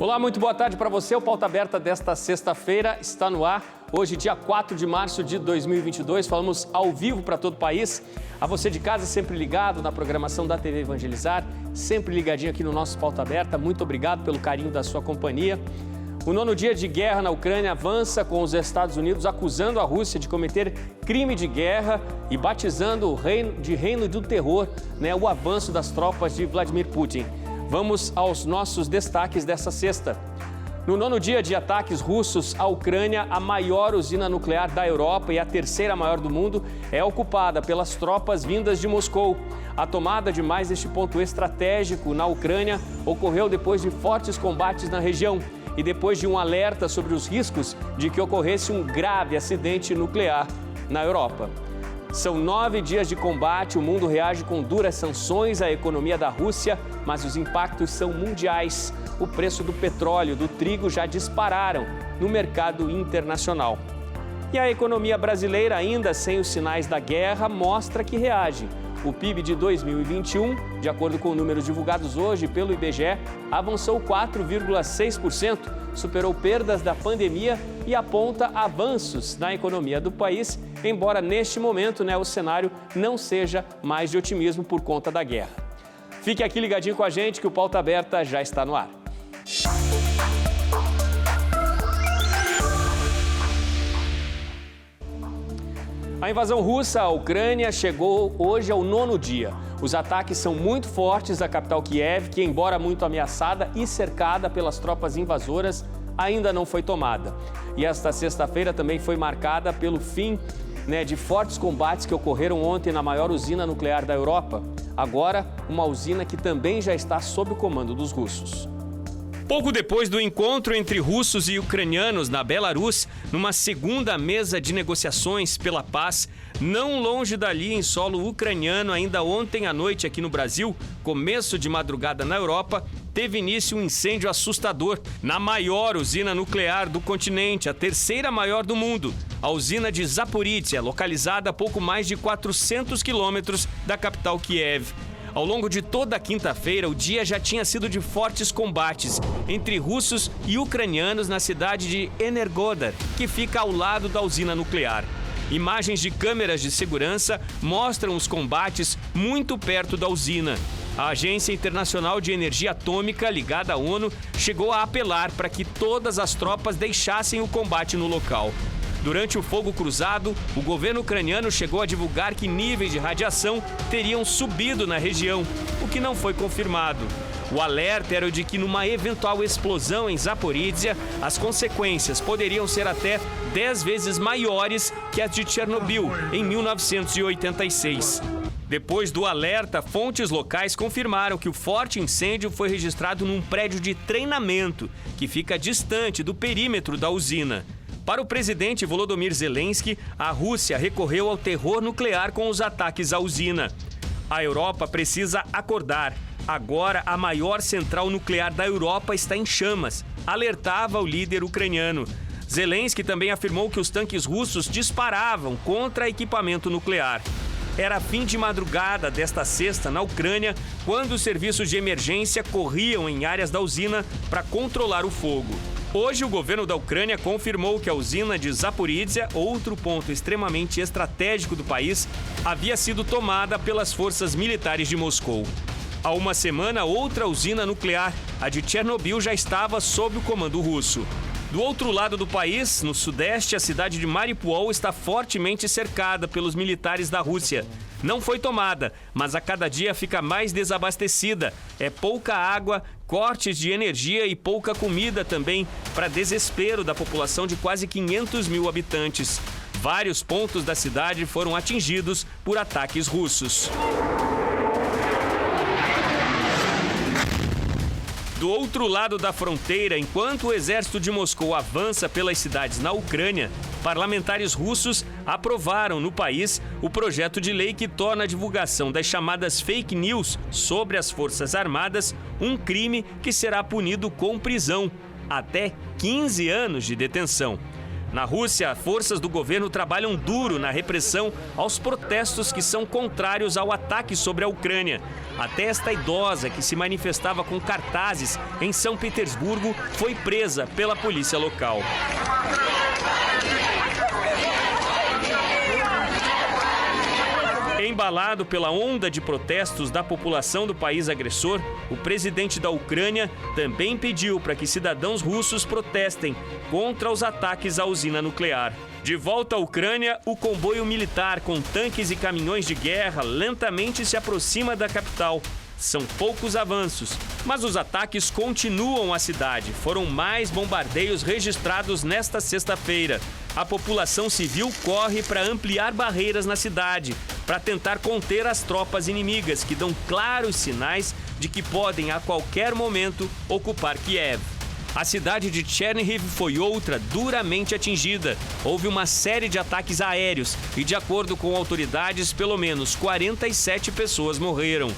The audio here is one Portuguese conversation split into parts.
Olá, muito boa tarde para você. O Pauta Aberta desta sexta-feira está no ar. Hoje, dia 4 de março de 2022, falamos ao vivo para todo o país. A você de casa, sempre ligado na programação da TV Evangelizar, sempre ligadinho aqui no nosso Pauta Aberta. Muito obrigado pelo carinho da sua companhia. O 9º dia de guerra na Ucrânia avança com os Estados Unidos acusando a Rússia de cometer crime de guerra e batizando o reino do terror, o avanço das tropas de Vladimir Putin. Vamos aos nossos destaques dessa sexta. No 9º dia de ataques russos à Ucrânia, a maior usina nuclear da Europa e a terceira maior do mundo é ocupada pelas tropas vindas de Moscou. A tomada de mais este ponto estratégico na Ucrânia ocorreu depois de fortes combates na região e depois de um alerta sobre os riscos de que ocorresse um grave acidente nuclear na Europa. São 9 dias de combate, o mundo reage com duras sanções à economia da Rússia, mas os impactos são mundiais. O preço do petróleo e do trigo já dispararam no mercado internacional. E a economia brasileira, ainda sem os sinais da guerra, mostra que reage. O PIB de 2021, de acordo com números divulgados hoje pelo IBGE, avançou 4,6%, superou perdas da pandemia e aponta avanços na economia do país, embora neste momento o cenário não seja mais de otimismo por conta da guerra. Fique aqui ligadinho com a gente que o Pauta Aberta já está no ar. A invasão russa à Ucrânia chegou hoje ao 9º dia. Os ataques são muito fortes à capital Kiev, que, embora muito ameaçada e cercada pelas tropas invasoras, ainda não foi tomada. E esta sexta-feira também foi marcada pelo fim de fortes combates que ocorreram ontem na maior usina nuclear da Europa. Agora, uma usina que também já está sob o comando dos russos. Pouco depois do encontro entre russos e ucranianos na Belarus, numa segunda mesa de negociações pela paz, não longe dali em solo ucraniano, ainda ontem à noite aqui no Brasil, começo de madrugada na Europa, teve início um incêndio assustador na maior usina nuclear do continente, a terceira maior do mundo, a usina de Zaporizhia, localizada a pouco mais de 400 quilômetros da capital Kiev. Ao longo de toda a quinta-feira, o dia já tinha sido de fortes combates entre russos e ucranianos na cidade de Energodar, que fica ao lado da usina nuclear. Imagens de câmeras de segurança mostram os combates muito perto da usina. A Agência Internacional de Energia Atômica, ligada à ONU, chegou a apelar para que todas as tropas deixassem o combate no local. Durante o fogo cruzado, o governo ucraniano chegou a divulgar que níveis de radiação teriam subido na região, o que não foi confirmado. O alerta era o de que numa eventual explosão em Zaporizhia, as consequências poderiam ser até 10 vezes maiores que as de Chernobyl, em 1986. Depois do alerta, fontes locais confirmaram que o forte incêndio foi registrado num prédio de treinamento, que fica distante do perímetro da usina. Para o presidente Volodymyr Zelensky, a Rússia recorreu ao terror nuclear com os ataques à usina. A Europa precisa acordar. Agora, a maior central nuclear da Europa está em chamas, alertava o líder ucraniano. Zelensky também afirmou que os tanques russos disparavam contra equipamento nuclear. Era fim de madrugada desta sexta na Ucrânia, quando os serviços de emergência corriam em áreas da usina para controlar o fogo. Hoje, o governo da Ucrânia confirmou que a usina de Zaporizhia, outro ponto extremamente estratégico do país, havia sido tomada pelas forças militares de Moscou. Há uma semana, outra usina nuclear, a de Chernobyl, já estava sob o comando russo. Do outro lado do país, no sudeste, a cidade de Mariupol está fortemente cercada pelos militares da Rússia. Não foi tomada, mas a cada dia fica mais desabastecida. É pouca água, cortes de energia e pouca comida também, para desespero da população de quase 500 mil habitantes. Vários pontos da cidade foram atingidos por ataques russos. Do outro lado da fronteira, enquanto o exército de Moscou avança pelas cidades na Ucrânia, parlamentares russos aprovaram no país o projeto de lei que torna a divulgação das chamadas fake news sobre as Forças Armadas um crime que será punido com prisão, até 15 anos de detenção. Na Rússia, forças do governo trabalham duro na repressão aos protestos que são contrários ao ataque sobre a Ucrânia. Até esta idosa, que se manifestava com cartazes em São Petersburgo, foi presa pela polícia local. Embalado pela onda de protestos da população do país agressor, o presidente da Ucrânia também pediu para que cidadãos russos protestem contra os ataques à usina nuclear. De volta à Ucrânia, o comboio militar com tanques e caminhões de guerra lentamente se aproxima da capital. São poucos avanços, mas os ataques continuam à cidade. Foram mais bombardeios registrados nesta sexta-feira. A população civil corre para ampliar barreiras na cidade, para tentar conter as tropas inimigas, que dão claros sinais de que podem a qualquer momento ocupar Kiev. A cidade de Chernihiv foi outra duramente atingida. Houve uma série de ataques aéreos e, de acordo com autoridades, pelo menos 47 pessoas morreram.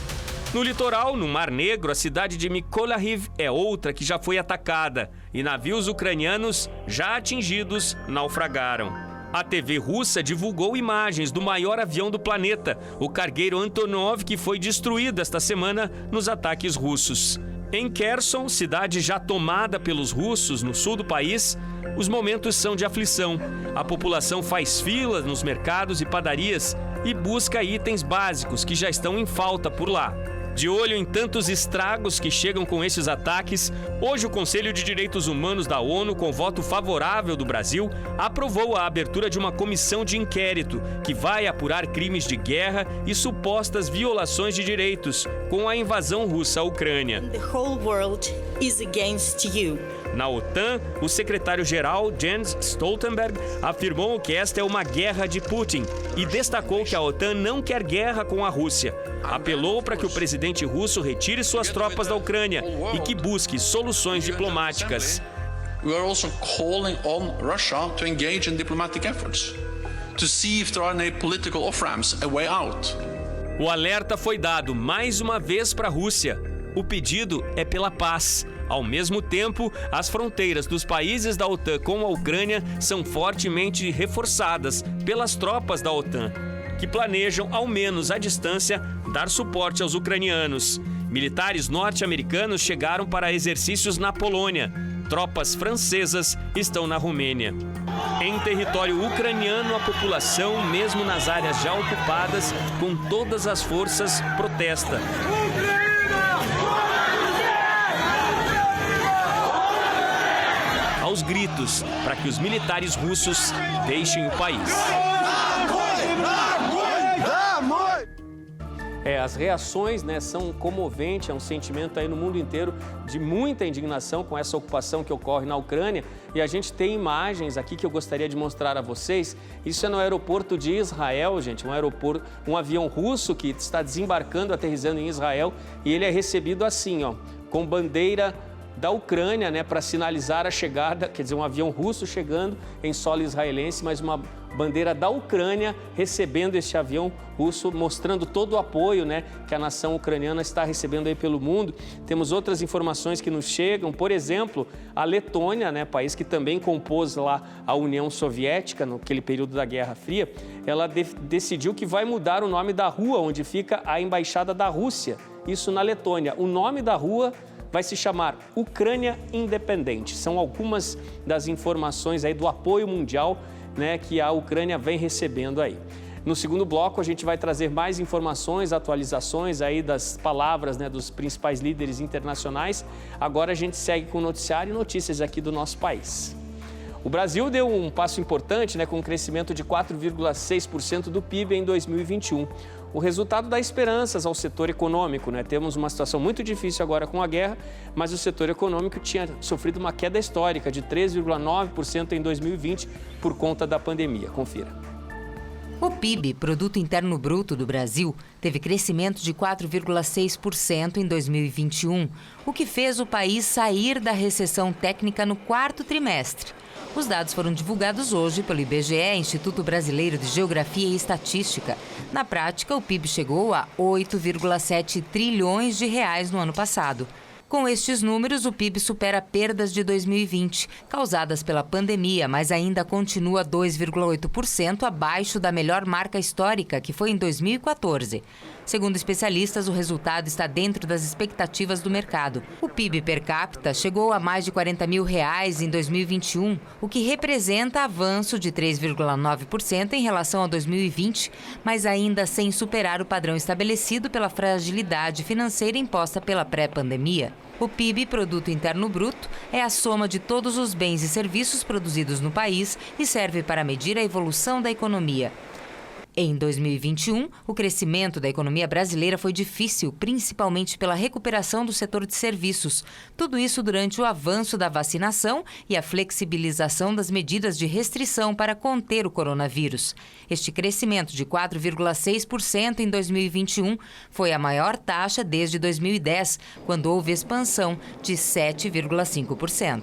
No litoral, no Mar Negro, a cidade de Mykolaiv é outra que já foi atacada e navios ucranianos já atingidos naufragaram. A TV russa divulgou imagens do maior avião do planeta, o cargueiro Antonov, que foi destruído esta semana nos ataques russos. Em Kherson, cidade já tomada pelos russos no sul do país, os momentos são de aflição. A população faz filas nos mercados e padarias e busca itens básicos que já estão em falta por lá. De olho em tantos estragos que chegam com esses ataques, hoje o Conselho de Direitos Humanos da ONU, com voto favorável do Brasil, aprovou a abertura de uma comissão de inquérito que vai apurar crimes de guerra e supostas violações de direitos com a invasão russa à Ucrânia. The whole world is against you. Na OTAN, o secretário-geral Jens Stoltenberg afirmou que esta é uma guerra de Putin e destacou que a OTAN não quer guerra com a Rússia. Apelou para que o presidente russo retire suas tropas da Ucrânia e que busque soluções diplomáticas. We are also calling on Russia to engage in diplomatic efforts to see if there are any political off-ramps, a way out. O alerta foi dado mais uma vez para a Rússia. O pedido é pela paz. Ao mesmo tempo, as fronteiras dos países da OTAN com a Ucrânia são fortemente reforçadas pelas tropas da OTAN, que planejam, ao menos à distância, dar suporte aos ucranianos. Militares norte-americanos chegaram para exercícios na Polônia. Tropas francesas estão na Romênia. Em território ucraniano, a população, mesmo nas áreas já ocupadas, com todas as forças, protesta. Aos gritos, para que os militares russos deixem o país. As reações, são comoventes, é um sentimento aí no mundo inteiro de muita indignação com essa ocupação que ocorre na Ucrânia. E a gente tem imagens aqui que eu gostaria de mostrar a vocês. Isso é no aeroporto de Israel, gente, um avião russo que está desembarcando, aterrissando em Israel, e ele é recebido assim, com bandeira da Ucrânia, para sinalizar a chegada, quer dizer, um avião russo chegando em solo israelense, mas uma bandeira da Ucrânia recebendo este avião russo, mostrando todo o apoio, que a nação ucraniana está recebendo aí pelo mundo. Temos outras informações que nos chegam, por exemplo, a Letônia, país que também compôs lá a União Soviética, naquele período da Guerra Fria, ela decidiu que vai mudar o nome da rua onde fica a Embaixada da Rússia, isso na Letônia. O nome da rua vai se chamar Ucrânia Independente. São algumas das informações aí do apoio mundial, que a Ucrânia vem recebendo aí. No segundo bloco, a gente vai trazer mais informações, atualizações aí das palavras, dos principais líderes internacionais. Agora a gente segue com o noticiário e notícias aqui do nosso país. O Brasil deu um passo importante, com um crescimento de 4,6% do PIB em 2021. O resultado dá esperanças ao setor econômico, Temos uma situação muito difícil agora com a guerra, mas o setor econômico tinha sofrido uma queda histórica de 3,9% em 2020 por conta da pandemia. Confira. O PIB, Produto Interno Bruto do Brasil, teve crescimento de 4,6% em 2021, o que fez o país sair da recessão técnica no quarto trimestre. Os dados foram divulgados hoje pelo IBGE, Instituto Brasileiro de Geografia e Estatística. Na prática, o PIB chegou a 8,7 trilhões de reais no ano passado. Com estes números, o PIB supera perdas de 2020, causadas pela pandemia, mas ainda continua 2,8% abaixo da melhor marca histórica, que foi em 2014. Segundo especialistas, o resultado está dentro das expectativas do mercado. O PIB per capita chegou a mais de R$40 mil em 2021, o que representa avanço de 3,9% em relação a 2020, mas ainda sem superar o padrão estabelecido pela fragilidade financeira imposta pela pré-pandemia. O PIB, Produto Interno Bruto, é a soma de todos os bens e serviços produzidos no país e serve para medir a evolução da economia. Em 2021, o crescimento da economia brasileira foi difícil, principalmente pela recuperação do setor de serviços. Tudo isso durante o avanço da vacinação e a flexibilização das medidas de restrição para conter o coronavírus. Este crescimento de 4,6% em 2021 foi a maior taxa desde 2010, quando houve expansão de 7,5%.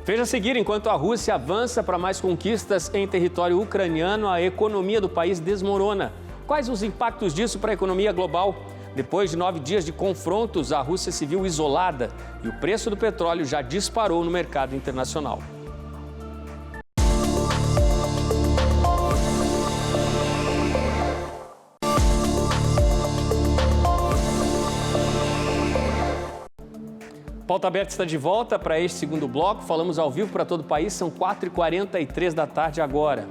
Veja a seguir, enquanto a Rússia avança para mais conquistas em território ucraniano, a economia do país desmorona. Quais os impactos disso para a economia global? Depois de 9 dias de confrontos, a Rússia se viu isolada e o preço do petróleo já disparou no mercado internacional. Pauta Aberta está de volta para este segundo bloco. Falamos ao vivo para todo o país, são 4h43 da tarde agora.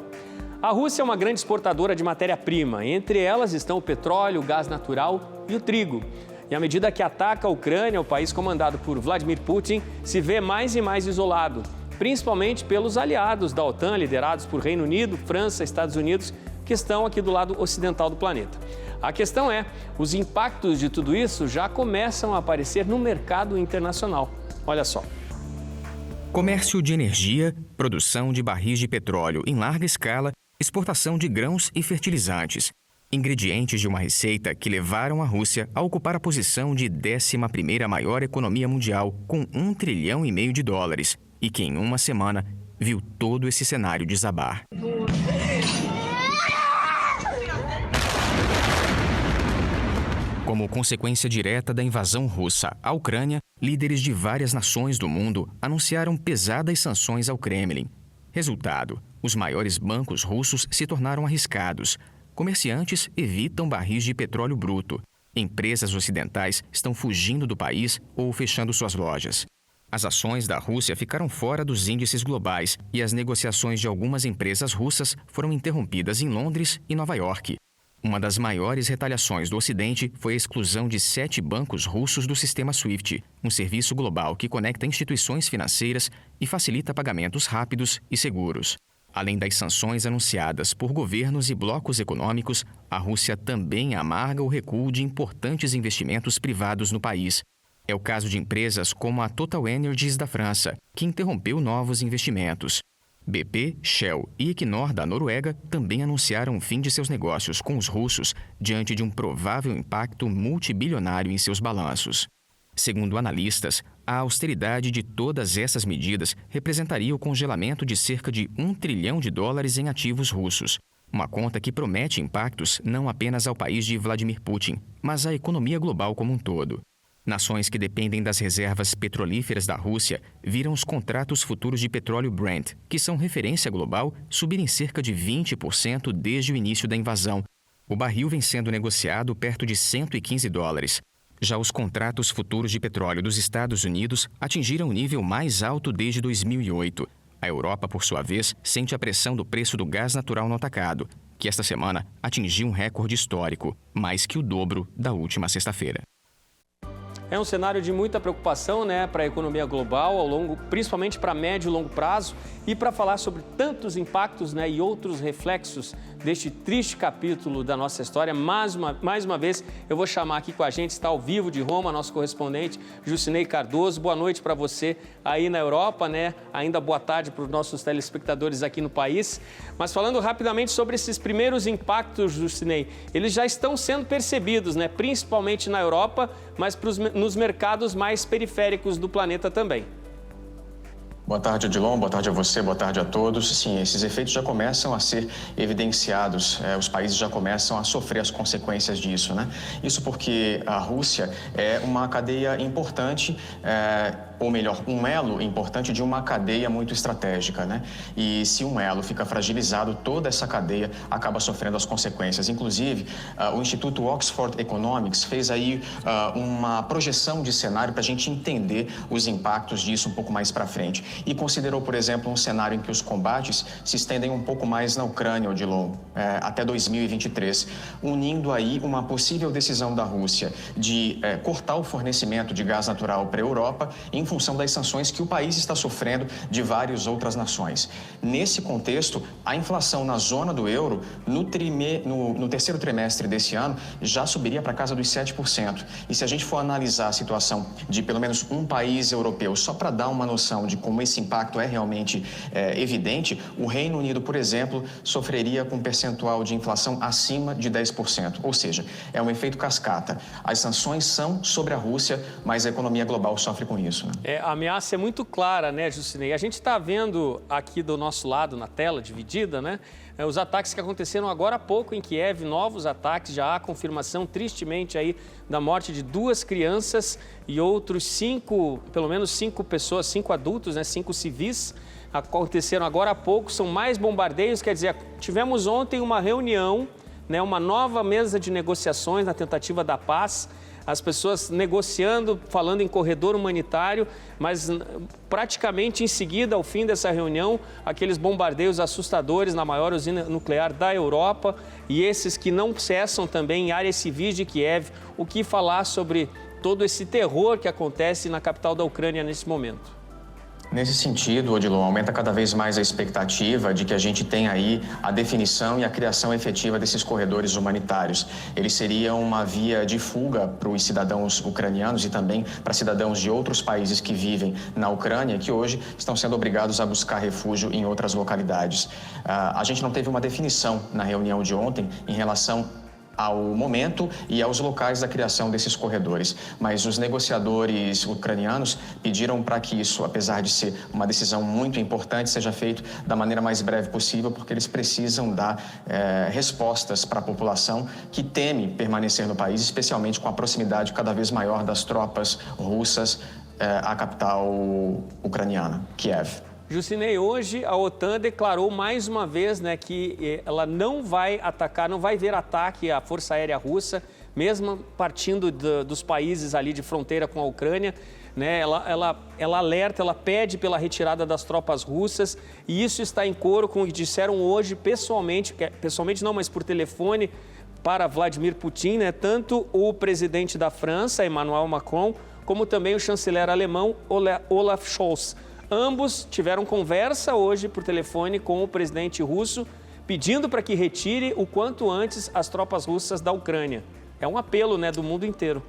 A Rússia é uma grande exportadora de matéria-prima. Entre elas estão o petróleo, o gás natural e o trigo. E à medida que ataca a Ucrânia, o país comandado por Vladimir Putin se vê mais e mais isolado, principalmente pelos aliados da OTAN, liderados por Reino Unido, França, Estados Unidos, que estão aqui do lado ocidental do planeta. A questão é, os impactos de tudo isso já começam a aparecer no mercado internacional. Olha só. Comércio de energia, produção de barris de petróleo em larga escala, exportação de grãos e fertilizantes. Ingredientes de uma receita que levaram a Rússia a ocupar a posição de 11ª maior economia mundial, com $1,5 trilhão de dólares, e que em uma semana viu todo esse cenário desabar. Como consequência direta da invasão russa à Ucrânia, líderes de várias nações do mundo anunciaram pesadas sanções ao Kremlin. Resultado, os maiores bancos russos se tornaram arriscados. Comerciantes evitam barris de petróleo bruto. Empresas ocidentais estão fugindo do país ou fechando suas lojas. As ações da Rússia ficaram fora dos índices globais e as negociações de algumas empresas russas foram interrompidas em Londres e Nova York. Uma das maiores retaliações do Ocidente foi a exclusão de 7 bancos russos do sistema SWIFT, um serviço global que conecta instituições financeiras e facilita pagamentos rápidos e seguros. Além das sanções anunciadas por governos e blocos econômicos, a Rússia também amarga o recuo de importantes investimentos privados no país. É o caso de empresas como a Total Energies da França, que interrompeu novos investimentos. BP, Shell e Equinor da Noruega também anunciaram o fim de seus negócios com os russos diante de um provável impacto multibilionário em seus balanços. Segundo analistas, a austeridade de todas essas medidas representaria o congelamento de cerca de $1 trilhão em ativos russos, uma conta que promete impactos não apenas ao país de Vladimir Putin, mas à economia global como um todo. Nações que dependem das reservas petrolíferas da Rússia viram os contratos futuros de petróleo Brent, que são referência global, subirem cerca de 20% desde o início da invasão. O barril vem sendo negociado perto de $115. Já os contratos futuros de petróleo dos Estados Unidos atingiram o nível mais alto desde 2008. A Europa, por sua vez, sente a pressão do preço do gás natural no atacado, que esta semana atingiu um recorde histórico, mais que o dobro da última sexta-feira. É um cenário de muita preocupação, para a economia global, principalmente para médio e longo prazo. E para falar sobre tantos impactos, e outros reflexos deste triste capítulo da nossa história, mais uma vez eu vou chamar aqui com a gente, está ao vivo de Roma, nosso correspondente Jucinei Cardoso. Boa noite para você aí na Europa, Ainda boa tarde para os nossos telespectadores aqui no país. Mas falando rapidamente sobre esses primeiros impactos, Jucinei, eles já estão sendo percebidos, principalmente na Europa, mas nos mercados mais periféricos do planeta também. Boa tarde, Odilon. Boa tarde a você, boa tarde a todos. Sim, esses efeitos já começam a ser evidenciados. Os países já começam a sofrer as consequências disso, né? Isso porque a Rússia é uma cadeia importante, ou melhor, um elo importante de uma cadeia muito estratégica, né? E se um elo fica fragilizado, toda essa cadeia acaba sofrendo as consequências. Inclusive, o Instituto Oxford Economics fez aí uma projeção de cenário para a gente entender os impactos disso um pouco mais para frente. E considerou, por exemplo, um cenário em que os combates se estendem um pouco mais na Ucrânia, Odilon, até 2023, unindo aí uma possível decisão da Rússia de cortar o fornecimento de gás natural para a Europa em função das sanções que o país está sofrendo de várias outras nações. Nesse contexto, a inflação na zona do euro, no terceiro trimestre desse ano, já subiria para casa dos 7%. E se a gente for analisar a situação de pelo menos um país europeu, só para dar uma noção de como esse impacto é realmente evidente, o Reino Unido, por exemplo, sofreria com um percentual de inflação acima de 10%. Ou seja, é um efeito cascata. As sanções são sobre a Rússia, mas a economia global sofre com isso, né? A ameaça é muito clara, né, Jusinei? A gente está vendo aqui do nosso lado, na tela dividida, né, os ataques que aconteceram agora há pouco em Kiev, novos ataques, já há confirmação, tristemente, aí, da morte de 2 crianças e outros pelo menos 5 pessoas, 5 adultos, né, 5 civis, aconteceram agora há pouco, são mais bombardeios, quer dizer, tivemos ontem uma reunião, né, uma nova mesa de negociações na tentativa da paz, as pessoas negociando, falando em corredor humanitário, mas praticamente em seguida, ao fim dessa reunião, aqueles bombardeios assustadores na maior usina nuclear da Europa e esses que não cessam também em áreas civis de Kiev. O que falar sobre todo esse terror que acontece na capital da Ucrânia nesse momento? Nesse sentido, Odilon, aumenta cada vez mais a expectativa de que a gente tenha aí a definição e a criação efetiva desses corredores humanitários. Eles seriam uma via de fuga para os cidadãos ucranianos e também para cidadãos de outros países que vivem na Ucrânia, que hoje estão sendo obrigados a buscar refúgio em outras localidades. A gente não teve uma definição na reunião de ontem em relação ao momento e aos locais da criação desses corredores. Mas os negociadores ucranianos pediram para que isso, apesar de ser uma decisão muito importante, seja feito da maneira mais breve possível, porque eles precisam dar respostas para a população que teme permanecer no país, especialmente com a proximidade cada vez maior das tropas russas à capital ucraniana, Kiev. Jusinei, hoje a OTAN declarou mais uma vez, né, que ela não vai atacar, não vai ver ataque à Força Aérea Russa, mesmo partindo dos países ali de fronteira com a Ucrânia. Né, ela alerta, ela pede pela retirada das tropas russas e isso está em coro com o que disseram hoje pessoalmente não, mas por telefone, para Vladimir Putin, né, tanto o presidente da França, Emmanuel Macron, como também o chanceler alemão Olaf Scholz. Ambos tiveram conversa hoje por telefone com o presidente russo, pedindo para que retire o quanto antes as tropas russas da Ucrânia. É um apelo, né, do mundo inteiro.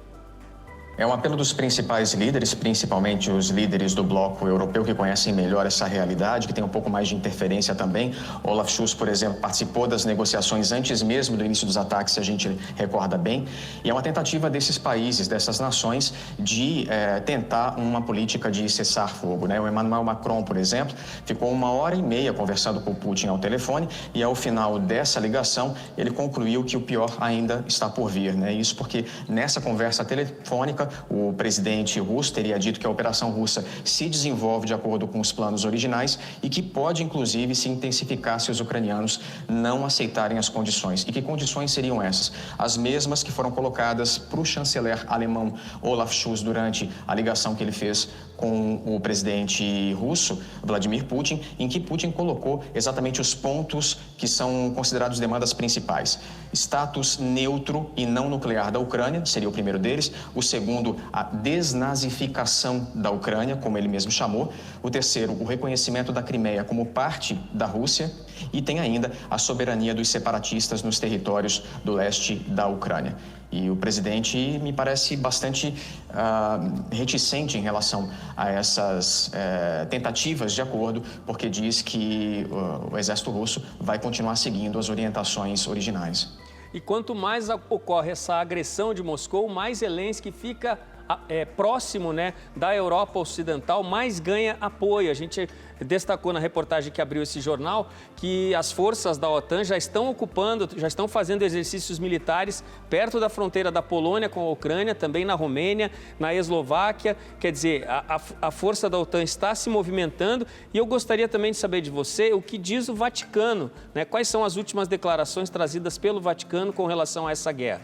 É um apelo dos principais líderes, principalmente os líderes do bloco europeu que conhecem melhor essa realidade, que tem um pouco mais de interferência também. Olaf Scholz, por exemplo, participou das negociações antes mesmo do início dos ataques, se a gente recorda bem. E é uma tentativa desses países, dessas nações, de tentar uma política de cessar-fogo, né? O Emmanuel Macron, por exemplo, ficou 1h30 conversando com o Putin ao telefone e ao final dessa ligação ele concluiu que o pior ainda está por vir, né? Isso porque nessa conversa telefônica o presidente russo teria dito que a operação russa se desenvolve de acordo com os planos originais e que pode, inclusive, se intensificar se os ucranianos não aceitarem as condições. E que condições seriam essas? As mesmas que foram colocadas para o chanceler alemão Olaf Scholz durante a ligação que ele fez com o presidente russo, Vladimir Putin, em que Putin colocou exatamente os pontos que são considerados demandas principais. Status neutro e não nuclear da Ucrânia, seria o primeiro deles. O segundo, a desnazificação da Ucrânia, como ele mesmo chamou. O terceiro, o reconhecimento da Crimeia como parte da Rússia. E tem ainda a soberania dos separatistas nos territórios do leste da Ucrânia. E o presidente me parece bastante reticente em relação a essas tentativas de acordo, porque diz que o exército russo vai continuar seguindo as orientações originais. E quanto mais ocorre essa agressão de Moscou, mais Zelensky fica próximo, né, da Europa Ocidental, mais ganha apoio. A gente destacou na reportagem que abriu esse jornal que as forças da OTAN já estão fazendo exercícios militares perto da fronteira da Polônia com a Ucrânia, também na Romênia, na Eslováquia. Quer dizer, a força da OTAN está se movimentando e eu gostaria também de saber de você o que diz o Vaticano, né? Quais são as últimas declarações trazidas pelo Vaticano com relação a essa guerra?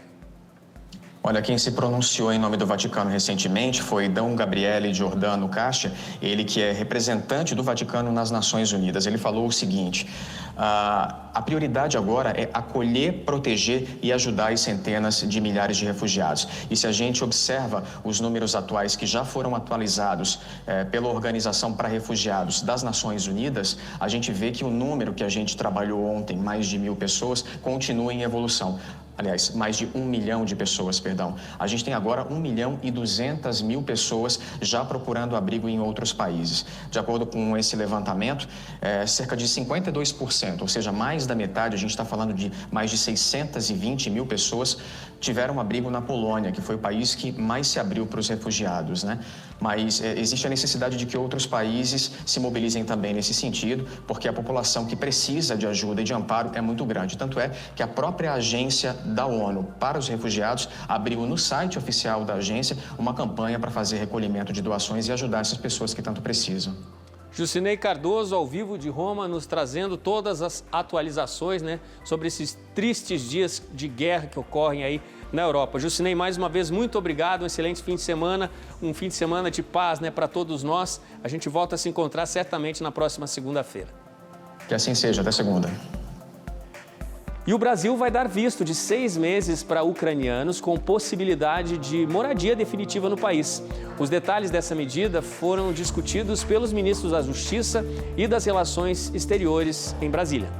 Olha, quem se pronunciou em nome do Vaticano recentemente foi Dom Gabriele Giordano Cascia, ele que é representante do Vaticano nas Nações Unidas. Ele falou o seguinte: a prioridade agora é acolher, proteger e ajudar as centenas de milhares de refugiados. E se a gente observa os números atuais que já foram atualizados pela Organização para Refugiados das Nações Unidas, a gente vê que o número que a gente trabalhou ontem, mais de 1.000 pessoas, continua em evolução. Aliás, mais de 1 milhão de pessoas, perdão. A gente tem agora 1.200.000 pessoas já procurando abrigo em outros países. De acordo com esse levantamento, cerca de 52%, ou seja, mais da metade, a gente está falando de mais de 620.000 pessoas, tiveram abrigo na Polônia, que foi o país que mais se abriu para os refugiados, né? Mas existe a necessidade de que outros países se mobilizem também nesse sentido, porque a população que precisa de ajuda e de amparo é muito grande. Tanto é que a própria agência da ONU para os refugiados abriu no site oficial da agência uma campanha para fazer recolhimento de doações e ajudar essas pessoas que tanto precisam. Jucinei Cardoso, ao vivo de Roma, nos trazendo todas as atualizações, né, sobre esses tristes dias de guerra que ocorrem aí na Europa. Jucinei, mais uma vez, muito obrigado, um excelente fim de semana, um fim de semana de paz, né, para todos nós. A gente volta a se encontrar certamente na próxima segunda-feira. Que assim seja, até segunda. E o Brasil vai dar visto de 6 meses para ucranianos com possibilidade de moradia definitiva no país. Os detalhes dessa medida foram discutidos pelos ministros da Justiça e das Relações Exteriores em Brasília.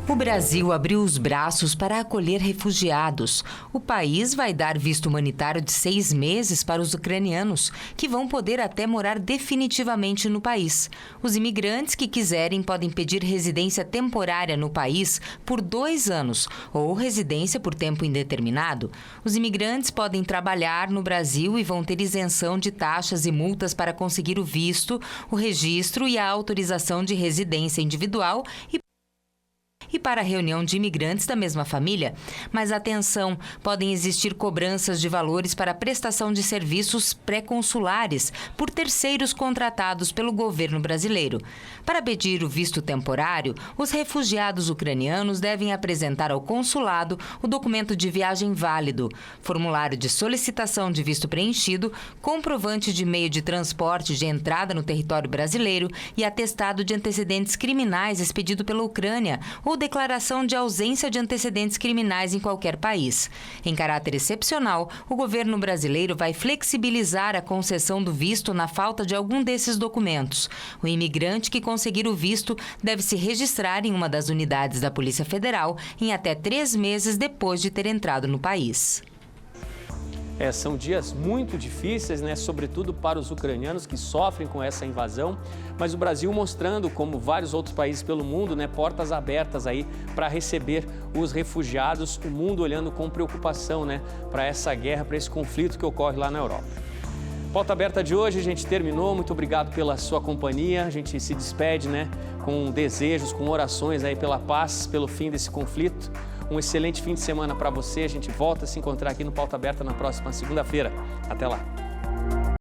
O Brasil abriu os braços para acolher refugiados. O país vai dar visto humanitário de 6 meses para os ucranianos, que vão poder até morar definitivamente no país. Os imigrantes que quiserem podem pedir residência temporária no país por 2 anos ou residência por tempo indeterminado. Os imigrantes podem trabalhar no Brasil e vão ter isenção de taxas e multas para conseguir o visto, o registro e a autorização de residência individual e para a reunião de imigrantes da mesma família. Mas atenção, podem existir cobranças de valores para a prestação de serviços pré-consulares por terceiros contratados pelo governo brasileiro. Para pedir o visto temporário, os refugiados ucranianos devem apresentar ao consulado o documento de viagem válido, formulário de solicitação de visto preenchido, comprovante de meio de transporte de entrada no território brasileiro e atestado de antecedentes criminais expedido pela Ucrânia ou declaração de ausência de antecedentes criminais em qualquer país. Em caráter excepcional, o governo brasileiro vai flexibilizar a concessão do visto na falta de algum desses documentos. O imigrante que conseguir o visto deve se registrar em uma das unidades da Polícia Federal em até 3 meses depois de ter entrado no país. São dias muito difíceis, né? Sobretudo para os ucranianos que sofrem com essa invasão, mas o Brasil mostrando, como vários outros países pelo mundo, né, portas abertas aí para receber os refugiados, o mundo olhando com preocupação, né, para essa guerra, para esse conflito que ocorre lá na Europa. Pauta Aberta de hoje a gente terminou, muito obrigado pela sua companhia, a gente se despede, né, com desejos, com orações aí pela paz, pelo fim desse conflito. Um excelente fim de semana para você. A gente volta a se encontrar aqui no Pauta Aberta na próxima segunda-feira. Até lá.